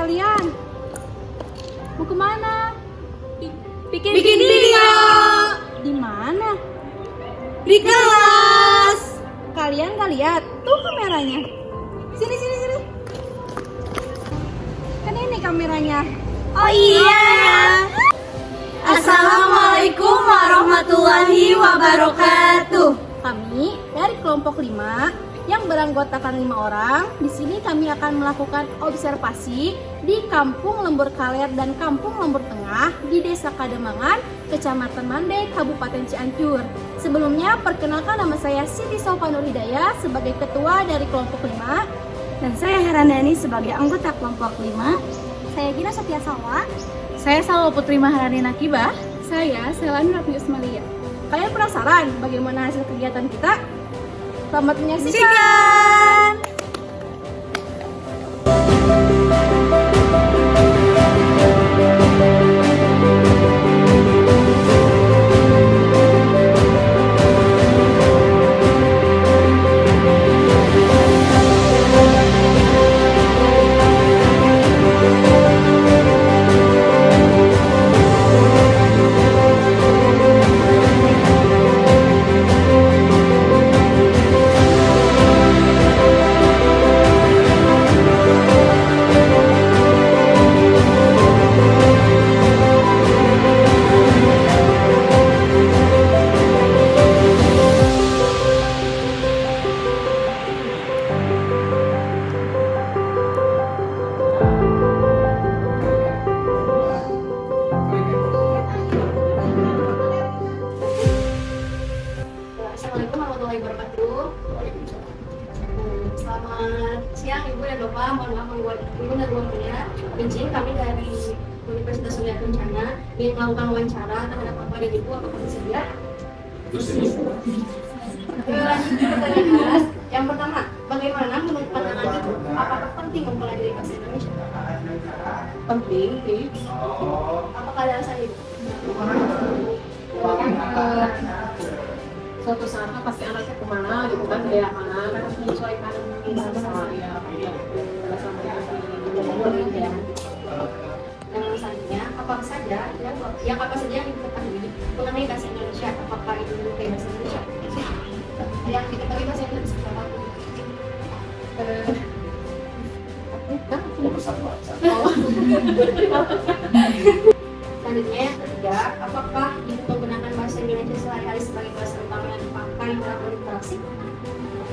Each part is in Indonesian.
kalian? Mau kemana? Bikin video Di mana? di kelas. Kalian nggak lihat? Tuh kameranya. Sini. Kan ini kameranya. Oh iya. Assalamualaikum warahmatullahi wabarakatuh. Kami dari kelompok 5 yang beranggotakan 5 orang. Di sini kami akan melakukan observasi di Kampung Lembur Kaler dan Kampung Lembur Tengah di Desa Kademangan, Kecamatan Mandai, Kabupaten Cianjur. Sebelumnya, perkenalkan nama saya Siti Sofanur Hidayah sebagai ketua dari kelompok 5. Dan saya Herandani sebagai anggota kelompok 5. Saya Gina Setiasawa. Saya Salwa Putri Maharani Nakibah. Saya Selani Rafni Usmalia. Kalian penasaran bagaimana hasil kegiatan kita? Selamat menyaksikan! Assalamualaikum warahmatullahi wabarakatuh. Selamat siang Ibu dan Bapak. Mohon maaf mengganggu Ibu dan waktunya. Izin kami dari Universitas Surya Kencana ingin melakukan wawancara terhadap Bapak dan Ibu. Apakah bersedia? Lanjut ke pertanyaan. Yang pertama, bagaimana menurut pandangan Ibu? Apakah penting mempelajari bahasa Indonesia? Penting sih. Apakah ada alasan Ibu? Suatu saat pasti anaknya kemana gitu kan, daerah mana kan harus menyesuaikan bahasa ya bahasa Ya. Dan alasannya apa saja yang apa saja yang diketahui mengenai bahasa Indonesia? Apakah itu mengenai bahasa Indonesia? Yang diketahui bahasa Indonesia apa? Selanjutnya yang ketiga, apakah ibu menggunakan bahasa Indonesia sehari-hari sebagai bahasa utama yang dipakai dalam berinteraksi?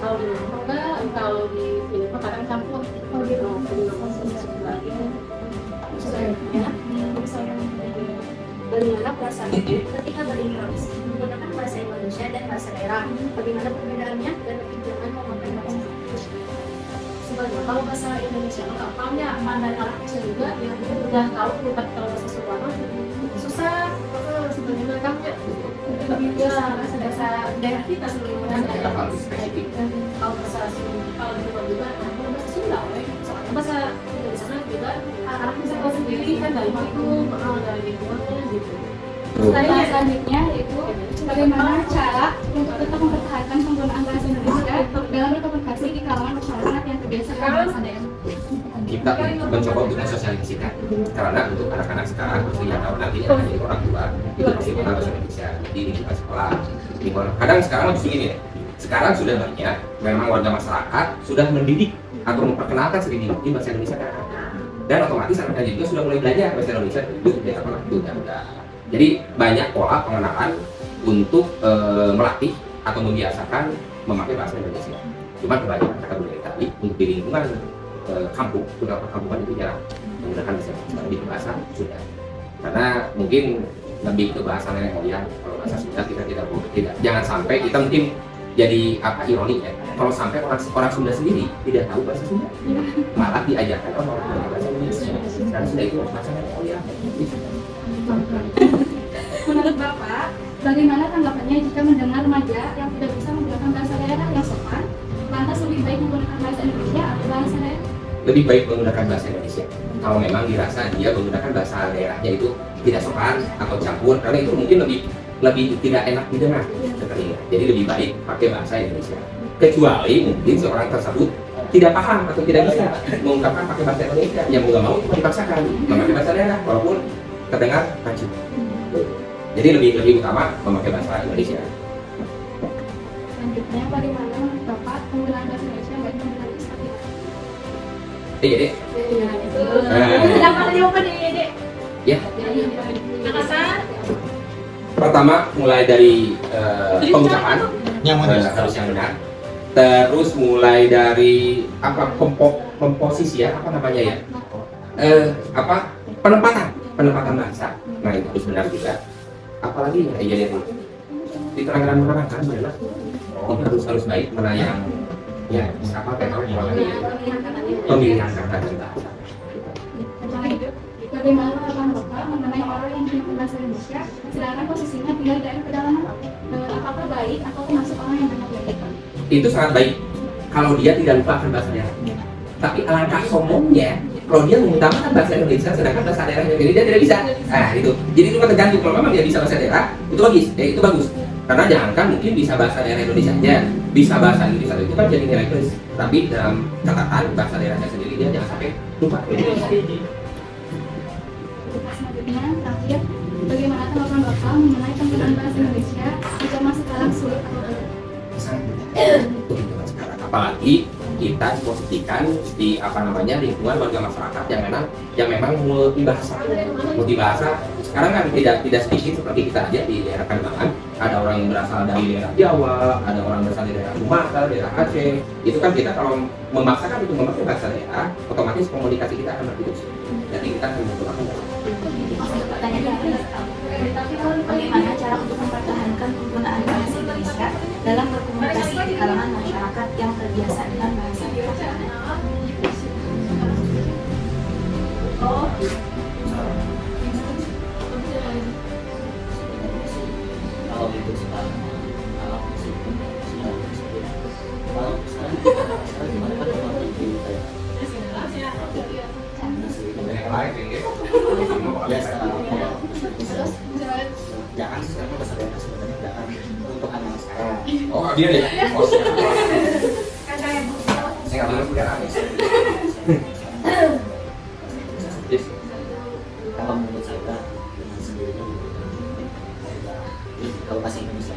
Kalau di rumah enggak, kalau di sini mah kadang campur. Oh gitu. Di rumah lagi. Selanjutnya, bagaimana perasaan ibu ketika berinteraksi menggunakan bahasa Indonesia dan bahasa daerah? Bagaimana perbedaannya dan lebih jangan memakai bahasa Indonesia? Sebenarnya kalau bahasa Indonesia nggak paham ya, pandai anak kecil juga yang udah tahu, tapi kalau bahasa Sunda mah susah. Sebenarnya mereka ya bahasa daerah kita sebenarnya kalau bahasa Sunda, kalau di rumah juga bahasa Sunda, soalnya bahasa dari sana juga anak bisa tahu sendiri kan dari itu dari lingkungannya gitu. Selanjutnya itu bagaimana cara untuk tetap mempertahankan penggunaan bahasa Indonesia dalam berkomunikasi di kalangan masyarakat yang terbiasa dengan bahasa daerah. Kita mencoba untuk mensosialisasikan karena untuk anak-anak sekarang pasti yang tahu nanti akan jadi orang tua itu pasti mengenal bahasa Indonesia di lingkungan sekolah. Kadang sekarang justru ini ya, sekarang sudah banyak memang warga masyarakat sudah mendidik atau memperkenalkan sedikit bahasa Indonesia ke anak, dan otomatis anak-anak juga sudah mulai belajar bahasa Indonesia itu dari sekolah itu udah. Jadi banyak pola pengenalan untuk melatih atau membiasakan memakai bahasa Indonesia. Cuma kebanyakan kata budaya tadi untuk di lingkungan kampung, sudah perkampungan itu jarang menggunakan bahasa Indonesia, lebih ke bahasa Sunda. Karena mungkin lebih ke bahasa nenek moyang. Kalau bahasa Sunda kita tidak, jangan sampai kita mungkin jadi apa ironi ya. Kalau sampai orang Sunda sendiri tidak tahu bahasa Sunda, malah diajarkan orang bahasa Indonesia. Dan Sunda itu bahasa nenek moyang. Menurut Bapak, bagaimana tanggapannya jika mendengar remaja yang tidak bisa menggunakan bahasa daerah yang sopan, lantas lebih baik menggunakan bahasa Indonesia atau bahasa daerah? Lebih baik menggunakan bahasa Indonesia. Kalau memang dirasa dia menggunakan bahasa daerahnya itu tidak sopan atau campur, karena itu mungkin lebih tidak enak didengar. Jadi lebih baik pakai bahasa Indonesia. Kecuali mungkin seorang tersebut tidak paham atau tidak bisa mengungkapkan pakai bahasa Indonesia, ya mau nggak mau cuma dipaksakan memakai bahasa daerah walaupun terdengar rancu. Jadi lebih utama memakai bahasa Indonesia. Selanjutnya, bagaimana menurut Bapak penggunaan bahasa Indonesia baik penggunaan istilah? Iya deh. Silakan jawaban Dek. Ya. Makassar. Pertama mulai dari pengucapan Yang mana? harus yang benar. Terus mulai dari apa komposisi ya, apa namanya ya? Penempatan bahasa. Nah itu harus benar juga. Apalagi ya jadi itu diterangkan menerangkan adalah harus baik mana yang ya apa pemilihan kata dan bahasa. Bagaimana tanggapan Bapak mengenai orang yang tidak berbahasa Indonesia, sedangkan posisinya tinggal di daerah pedalaman? Apakah baik atau termasuk orang yang tidak baik? Itu sangat baik kalau dia tidak lupa akan bahasa daerahnya. Tapi alangkah sombongnya kalau dia mengutamakan bahasa Indonesia sedangkan bahasa daerahnya dia tidak bisa. Nah itu. Jadi itu kan tergantung. Kalau memang dia bisa bahasa daerah itu bagus, itu bagus. Karena jangankan mungkin bisa bahasa daerah Indonesia aja, bisa bahasa Inggris itu kan jadi nilai plus. Tapi dalam catatan bahasa daerahnya sendiri dia jangan sampai lupa. Selanjutnya, terakhir, bagaimana tanggapan Bapak mengenai penggunaan bahasa Indonesia di zaman sekarang sulit atau berat? Untuk lingkungan sekarang, apalagi kita posisikan di lingkungan warga masyarakat yang memang multi bahasa. Sekarang kan tidak sedikit seperti kita aja di daerah Kalimantan, ada orang yang berasal dari daerah Jawa, ada orang berasal dari daerah Sumatera, daerah Aceh. Itu kan kita kalau memaksakan itu memakai bahasa daerah, otomatis komunikasi kita akan berputus. Jadi kita akan menggunakan bahasa. Bagaimana cara untuk mempertahankan penggunaan bahasa Indonesia dalam berkomunikasi di kalangan masyarakat yang terbiasa dengan bahasa daerah? Kalau itu sekarang gimana kan jangan sekarang bahasa daerah sebenarnya jangan untuk anak sekarang. Oh dia deh. Oh, saya nggak bilang udah aneh. Kalau menurut saya dengan sendirinya kalau bahasa Indonesia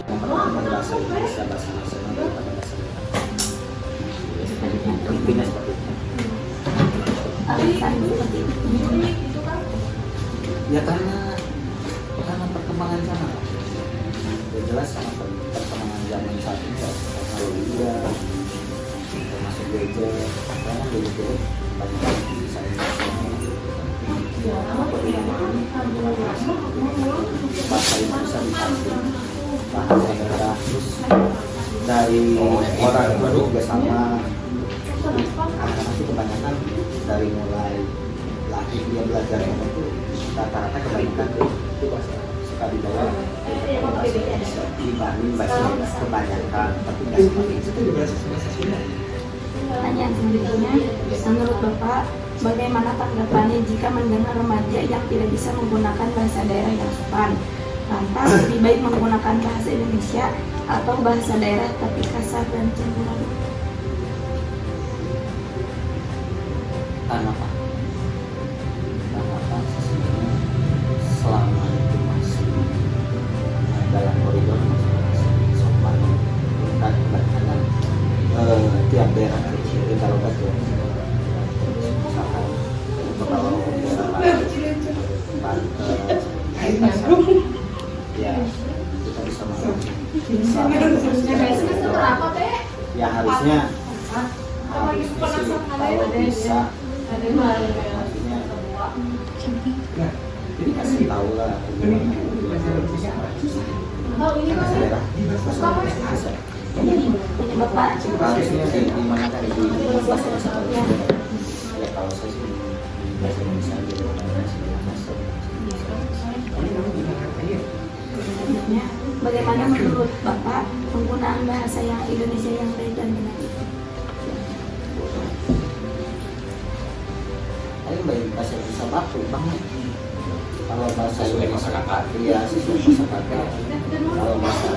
mempertahankan bahasa Indonesia bahasa nasional daripada bahasa daerah. Intinya seperti itu. Alasan seperti itu. Ya karena perkembangan zaman. Ya jelas sama perkembangan zaman saat ini ya, teknologi ya, termasuk gadget, karena gadget banyak yang bisa bahasa itu bisa dipakai bahasa daerah terus dari orang baru juga sama anak-anak itu kebanyakan dari mulai lahir dia belajar ngomong itu rata-rata kebanyakan suka dibawa dibanding bahasa Inggris kebanyakan tapi nggak seperti itu. Pertanyaan selanjutnya, menurut Bapak, bagaimana tanggapannya jika mendengar remaja yang tidak bisa menggunakan bahasa daerah yang sopan? Lantas lebih baik menggunakan bahasa Indonesia atau bahasa daerah tapi kasar dan cemburuan? Karena apa? Karena apa? Sesungguhnya selama itu masih dalam koridor masih sopan dan kebanyakan tiap daerah kecil kalau betul misalkan kalau ya kita bisa masuk ya harusnya sih kalau bisa maksudnya kasih tahu lah daerah Bapak, harusnya di mana kan di bahasa Indonesia ya kalau saya sih di bahasa Indonesia jadi bagaimana menurut Bapak penggunaan bahasa yang Indonesia yang baik dan benar? paling baik bahasa Indonesia baku banget. Kalau bahasa Sesuai Indonesia kosakata. iya sesuai kosakata. Kalau bahasa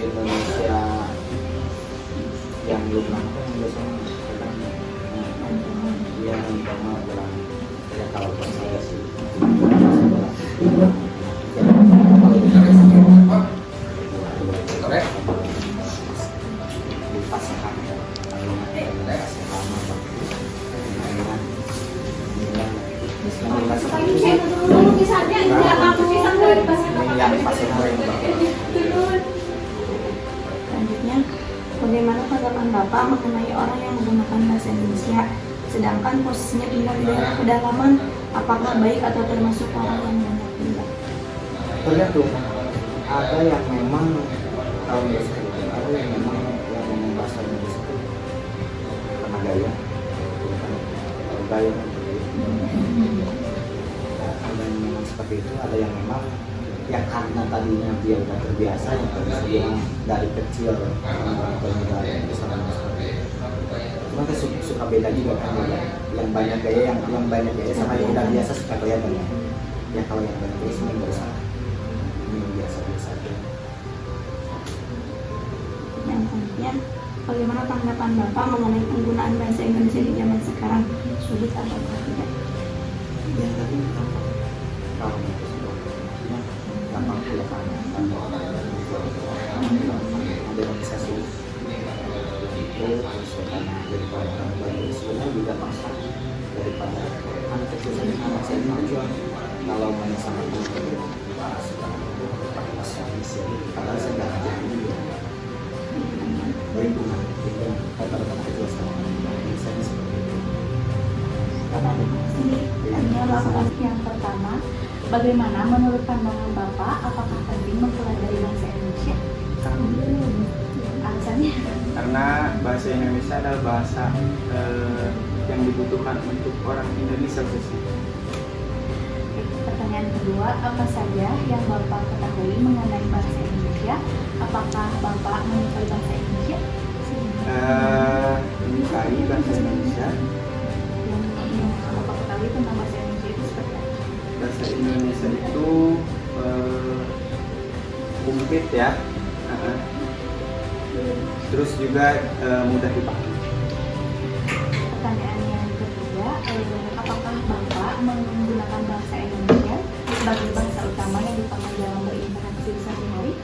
Indonesia yang belum lama kan biasanya yang pertama adalah ya kalau buat saya sih Korek. pasangan Selanjutnya, bagaimana tanggapan Bapak mengenai orang yang menggunakan bahasa Indonesia sedangkan posisinya tinggal di daerah pedalaman, apakah baik atau termasuk orang yang banyak pindah? tergantung ada yang memang tahun tersebut ada yang memang yang ngomong bahasa Indonesia itu karena gaya kalau gaya ada yang memang seperti itu, ada yang memang ya karena tadinya dia udah terbiasa yang terbiasa dari kecil orang besar cuma kan suka beda juga kan yang banyak gaya yang banyak gaya sama yang udah biasa suka gaya banyak ya kalau yang banyak gaya sebenarnya nggak usah ini biasa-biasa aja. Yang selanjutnya, bagaimana tanggapan Bapak mengenai penggunaan bahasa Indonesia di zaman sekarang, sulit atau tidak? Ya tadi gampang kalau itu sebenarnya gampang punya modernisasi itu karena daripada baru sebenarnya juga masa daripada anak kecil saja anak saya maju kalau main sama itu pakai bahasa Indonesia padahal saya nggak ada ini lingkungan kata-kata kecil sama Indonesia seperti itu. Yang pertama, bagaimana menurut pandangan Bapak, apakah penting mempelajari bahasa Indonesia? Alasannya? Karena bahasa Indonesia adalah bahasa yang dibutuhkan untuk orang Indonesia khususnya. Pertanyaan kedua, apa saja yang Bapak ketahui mengenai bahasa Indonesia? Apakah Bapak menyukai bahasa Indonesia? Menyukai bahasa Indonesia. Yang Bapak ketahui tentang bahasa Indonesia itu seperti apa? Bahasa Indonesia itu komplit ya. Terus juga mudah dipahami. Pertanyaan yang ketiga, apakah Bapak menggunakan bahasa Indonesia sebagai bahasa utama yang dipakai dalam berinteraksi sehari-hari?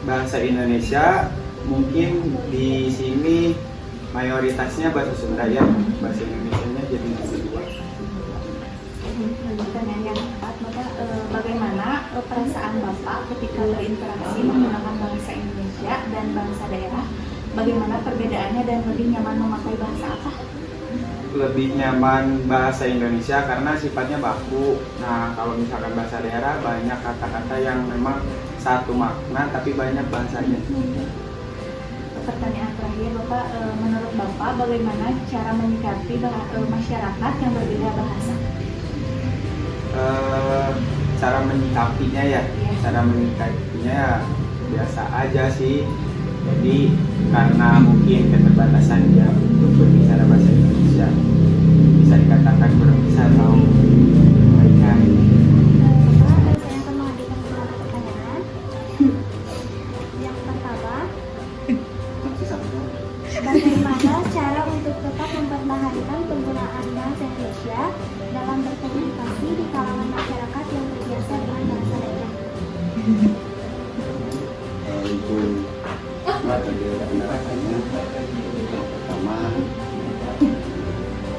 Bahasa Indonesia mungkin di sini mayoritasnya bahasa Sunda ya. Bahasa Indonesianya jadi kedua. Pertanyaan yang keempat, bagaimana perasaan Bapak ketika berinteraksi menggunakan bahasa Indonesia dan bahasa daerah? Bagaimana perbedaannya dan lebih nyaman memakai bahasa apa? Lebih nyaman bahasa Indonesia karena sifatnya baku. Nah, kalau misalkan bahasa daerah banyak kata-kata yang memang satu makna tapi banyak bahasanya. Pertanyaan terakhir, Bapak, menurut Bapak bagaimana cara menyikapi masyarakat yang berbeda bahasa? Cara menyikapinya ya, cara menyikapinya ya biasa aja sih. Jadi karena mungkin keterbatasan dia untuk berbicara bahasa Indonesia, bisa dikatakan kurang bisa tahu mereka. Bapak, saya akan mengajukan beberapa pertanyaan. Yang pertama, bagaimana cara untuk tetap mempertahankan penggunaan bahasa Indonesia dalam berkomunikasi di kalangan masyarakat yang terbiasa dengan bahasa daerah? Untuk pendapatnya pertama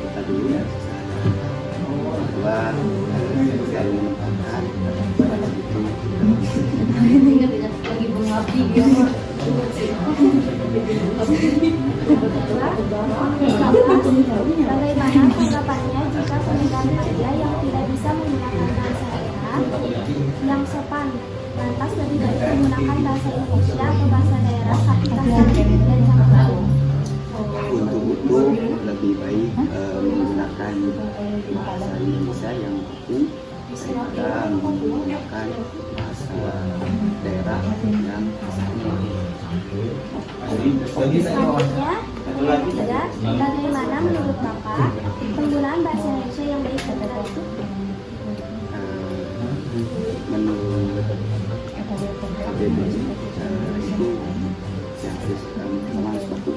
kita dulu ya kedua selalu menempatkan Lagi mengabdi dia mah. Bagaimana tanggapannya jika pendengar media yang tidak bisa menggunakan bahasa daerah yang sopan, lantas lebih baik menggunakan bahasa Indonesia atau bahasa daerah ketika sehari dan campur? untuk itu lebih baik menggunakan bahasa Indonesia yang baku daripada menggunakan bahasa daerah yang Selanjutnya, yang ketiga, bagaimana menurut Bapak penggunaan bahasa Indonesia yang baik dan benar itu? menurut KBB itu yang memang suatu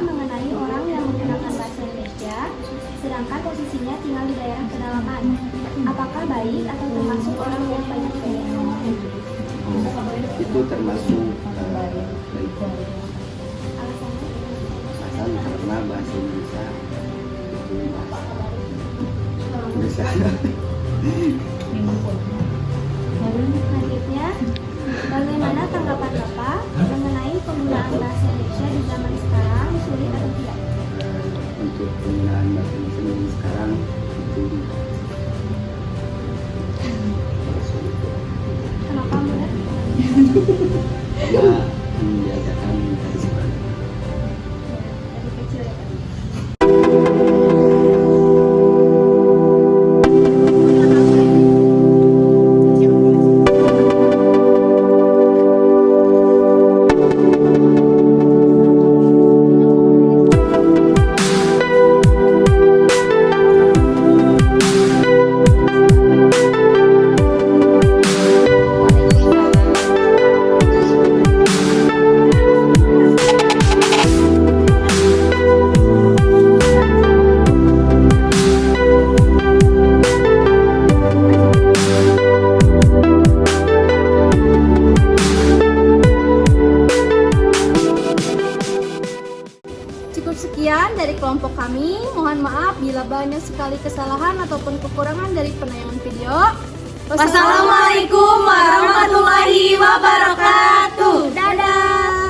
mengenai orang yang menggunakan bahasa Indonesia, sedangkan posisinya tinggal di daerah pedalaman. Apakah baik atau termasuk orang yang banyak gaya? Itu termasuk baik. Alasannya? Alasan karena bahasa Indonesia itu bahasa Indonesia. Selanjutnya, bagaimana tanggapan Bapak mengenai penggunaan bahasa Indonesia di zaman sekarang, sulit atau tidak? Untuk penggunaan bahasa Indonesia sekarang itu sulit. Kenapa mudah? Karena menjajakan dari sekolah. Dari kecil ya Pak? Cukup sekian dari kelompok kami. Mohon maaf bila banyak sekali kesalahan ataupun kekurangan dari penayangan video. Wassalamualaikum warahmatullahi wabarakatuh. Dadah.